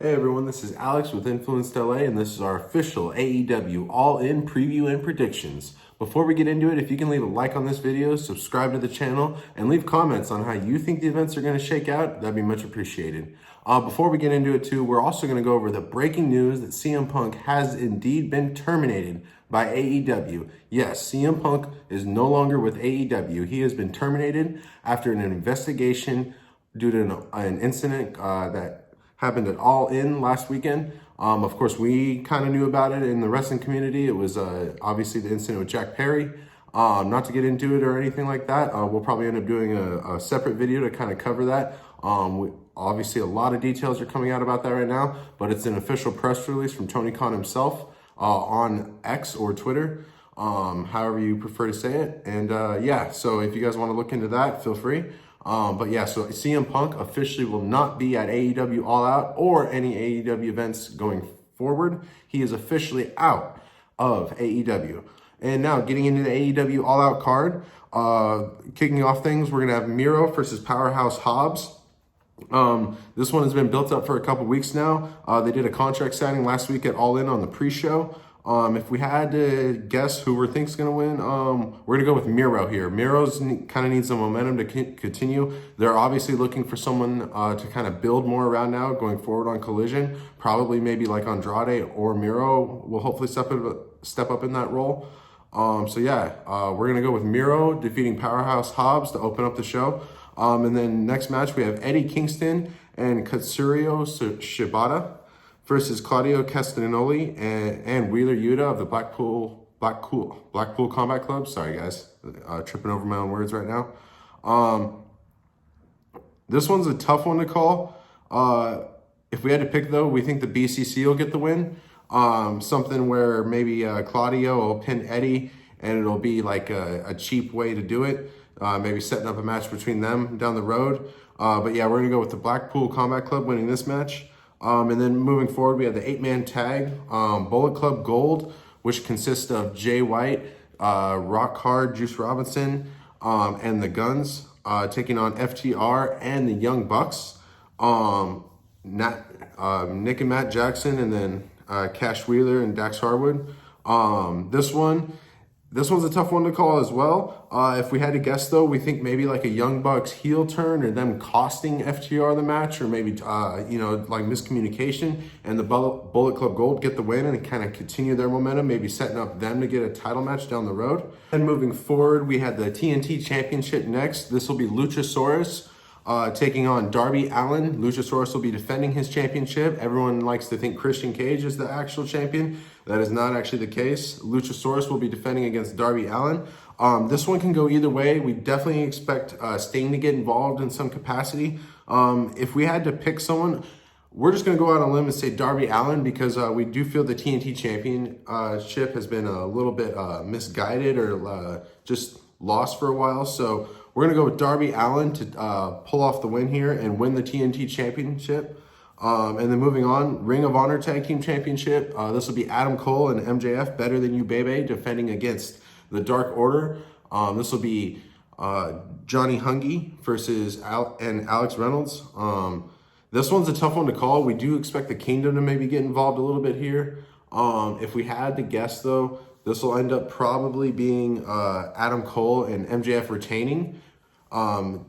Hey everyone, this is Alex with Influenced LA, and this is our official AEW All In preview and predictions. Before we get into it, if you can leave a like on this video, subscribe to the channel, and leave comments on how you think the events are going to shake out, that'd be much appreciated. Before we get into it too, we're also going to go over the breaking news that CM Punk has indeed been terminated by AEW. Yes, CM Punk is no longer with AEW. He has been terminated after an investigation due to an incident that happened at All In last weekend. Of course, we kind of knew about it in the wrestling community. It was obviously the incident with Jack Perry. Not to get into it or anything like that. We'll probably end up doing a separate video to kind of cover that. Obviously, a lot of details are coming out about that right now, but it's an official press release from Tony Kahn himself on X or Twitter, however you prefer to say it. And yeah, so if you guys want to look into that, feel free. But yeah, so CM Punk officially will not be at AEW All Out or any AEW events going forward. He is officially out of AEW. And now getting into the AEW All Out card, kicking off things, we're going to have Miro versus Powerhouse Hobbs. This one has been built up for a couple weeks now. They did a contract signing last week at All In on the pre-show. If we had to guess who we think is going to win, we're going to go with Miro here. Miro's kind of needs some momentum to continue. They're obviously looking for someone to kind of build more around now going forward on Collision. Probably maybe like Andrade or Miro will hopefully step up in that role. So yeah, we're going to go with Miro defeating Powerhouse Hobbs to open up the show. And then next match, we have Eddie Kingston and Katsurio Shibata versus Claudio Castagnoli and Wheeler Yuta of the Blackpool Combat Club. Sorry guys, tripping over my own words right now. This one's a tough one to call. If we had to pick though, we think the BCC will get the win. Something where maybe Claudio will pin Eddie and it'll be like a cheap way to do it. Maybe setting up a match between them down the road. But yeah, we're gonna go with the Blackpool Combat Club winning this match. And then moving forward, we have the 8-man tag, Bullet Club Gold, which consists of Jay White, Rock Hard, Juice Robinson, and the Guns, taking on FTR and the Young Bucks. Nick and Matt Jackson, and then Cash Wheeler and Dax Harwood. This one's a tough one to call as well. If we had to guess though, we think maybe like a Young Bucks heel turn or them costing FTR the match, or maybe, like miscommunication, and the Bullet Club Gold get the win and kind of continue their momentum, maybe setting up them to get a title match down the road. And moving forward, we had the TNT Championship next. This will be Luchasaurus taking on Darby Allin. Luchasaurus will be defending his championship. Everyone likes to think Christian Cage is the actual champion. That is not actually the case. Luchasaurus will be defending against Darby Allin. This one can go either way. We definitely expect Sting to get involved in some capacity. If we had to pick someone, we're just going to go out on a limb and say Darby Allin, because we do feel the TNT Championship has been a little bit misguided or just lost for a while. So we're going to go with Darby Allin to pull off the win here and win the TNT Championship. And then moving on, Ring of Honor Tag Team Championship. This will be Adam Cole and MJF, Better Than You Baby, defending against the Dark Order. This will be Johnny Hungy versus Alex Reynolds. This one's a tough one to call. We do expect the Kingdom to maybe get involved a little bit here. If we had to guess though, this will end up probably being Adam Cole and MJF retaining.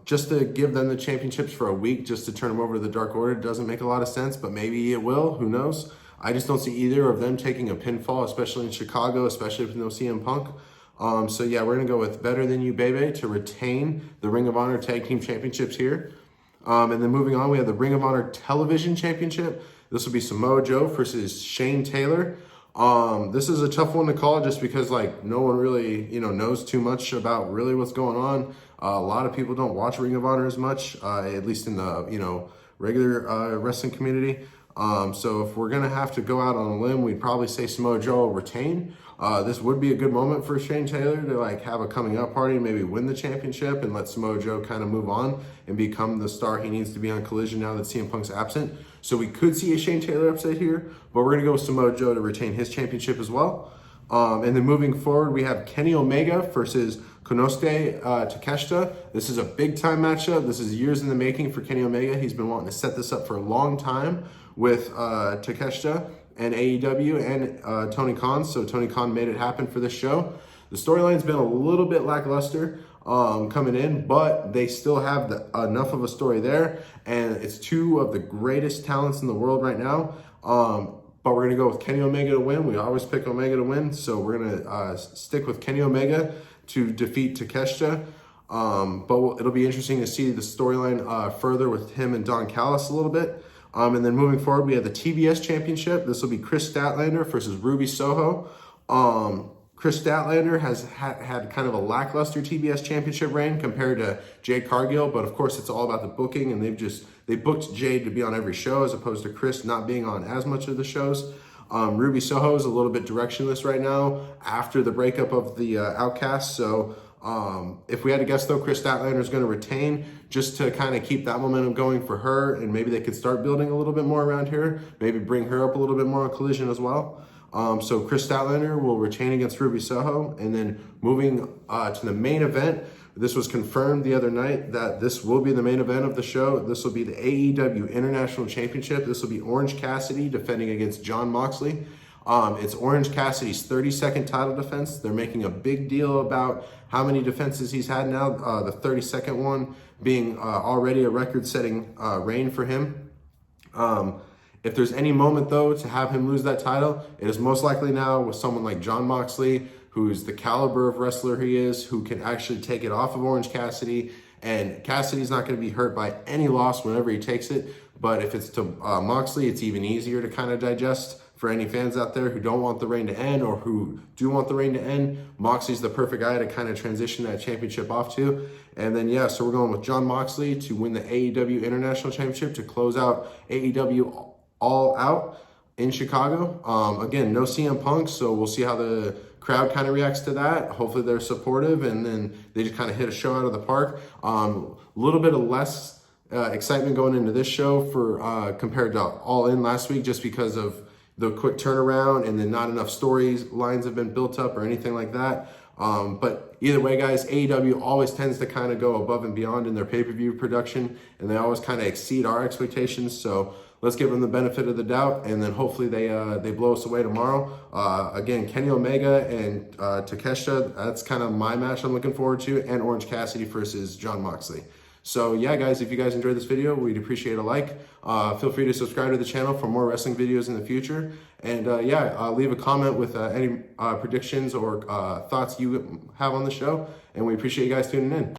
Just to give them the championships for a week, just to turn them over to the Dark Order, doesn't make a lot of sense, but maybe it will, who knows? I just don't see either of them taking a pinfall, especially in Chicago, especially with no CM Punk. So yeah, we're gonna go with Better Than You Baby to retain the Ring of Honor Tag Team Championships here. And then moving on, we have the Ring of Honor Television Championship. This will be Samoa Joe versus Shane Taylor. This is a tough one to call just because like no one really, knows too much about really what's going on. A lot of people don't watch Ring of Honor as much, at least in the, regular wrestling community. So if we're going to have to go out on a limb, we'd probably say Samoa Joe will retain. This would be a good moment for Shane Taylor to like have a coming up party and maybe win the championship and let Samoa Joe kind of move on and become the star he needs to be on Collision now that CM Punk's absent. So we could see a Shane Taylor upset here, but we're going to go with Samoa Joe to retain his championship as well. And then moving forward, we have Kenny Omega versus Konosuke Takeshita. This is a big time matchup. This is years in the making for Kenny Omega. He's been wanting to set this up for a long time with Takeshita and AEW and Tony Kahn. So Tony Kahn made it happen for this show. The storyline's been a little bit lackluster coming in, but they still have enough of a story there, and it's two of the greatest talents in the world right now. But we're gonna go with Kenny Omega to win. We always pick Omega to win, so we're gonna stick with Kenny Omega to defeat Takeshita. But it'll be interesting to see the storyline further with him and Don Callis a little bit. And then moving forward, we have the TBS Championship. This will be Chris Statlander versus Ruby Soho. Chris Statlander has had kind of a lackluster TBS Championship reign compared to Jade Cargill, but of course it's all about the booking, and they booked Jade to be on every show as opposed to Chris not being on as much of the shows. Ruby Soho is a little bit directionless right now after the breakup of the Outcast. So if we had to guess though, Chris Statlander is going to retain just to kind of keep that momentum going for her, and maybe they could start building a little bit more around here, maybe bring her up a little bit more on Collision as well. So Chris Statlander will retain against Ruby Soho. And then moving to the main event, this was confirmed the other night that this will be the main event of the show. This will be the AEW International Championship. This will be Orange Cassidy defending against Jon Moxley. It's Orange Cassidy's 32nd title defense. They're making a big deal about how many defenses he's had now, the 32nd one being already a record-setting reign for him. If there's any moment, though, to have him lose that title, it is most likely now with someone like Jon Moxley, who's the caliber of wrestler he is, who can actually take it off of Orange Cassidy. And Cassidy's not going to be hurt by any loss whenever he takes it. But if it's to Moxley, it's even easier to kind of digest for any fans out there who don't want the reign to end or who do want the reign to end. Moxley's the perfect guy to kind of transition that championship off to. And then, yeah, so we're going with Jon Moxley to win the AEW International Championship to close out AEW All Out in Chicago. Again, no CM Punk, so we'll see how the crowd kind of reacts to that. Hopefully they're supportive, and then they just kind of hit a show out of the park. A little bit of less excitement going into this show for compared to All In last week, just because of the quick turnaround and then not enough storylines have been built up or anything like that. But either way, guys, AEW always tends to kind of go above and beyond in their pay-per-view production, and they always kind of exceed our expectations. So let's give them the benefit of the doubt, and then hopefully they blow us away tomorrow. Again, Kenny Omega and Takeshita, that's kind of my match I'm looking forward to, and Orange Cassidy versus Jon Moxley. So yeah, guys, if you guys enjoyed this video, we'd appreciate a like. Feel free to subscribe to the channel for more wrestling videos in the future. And leave a comment with any predictions or thoughts you have on the show. And we appreciate you guys tuning in.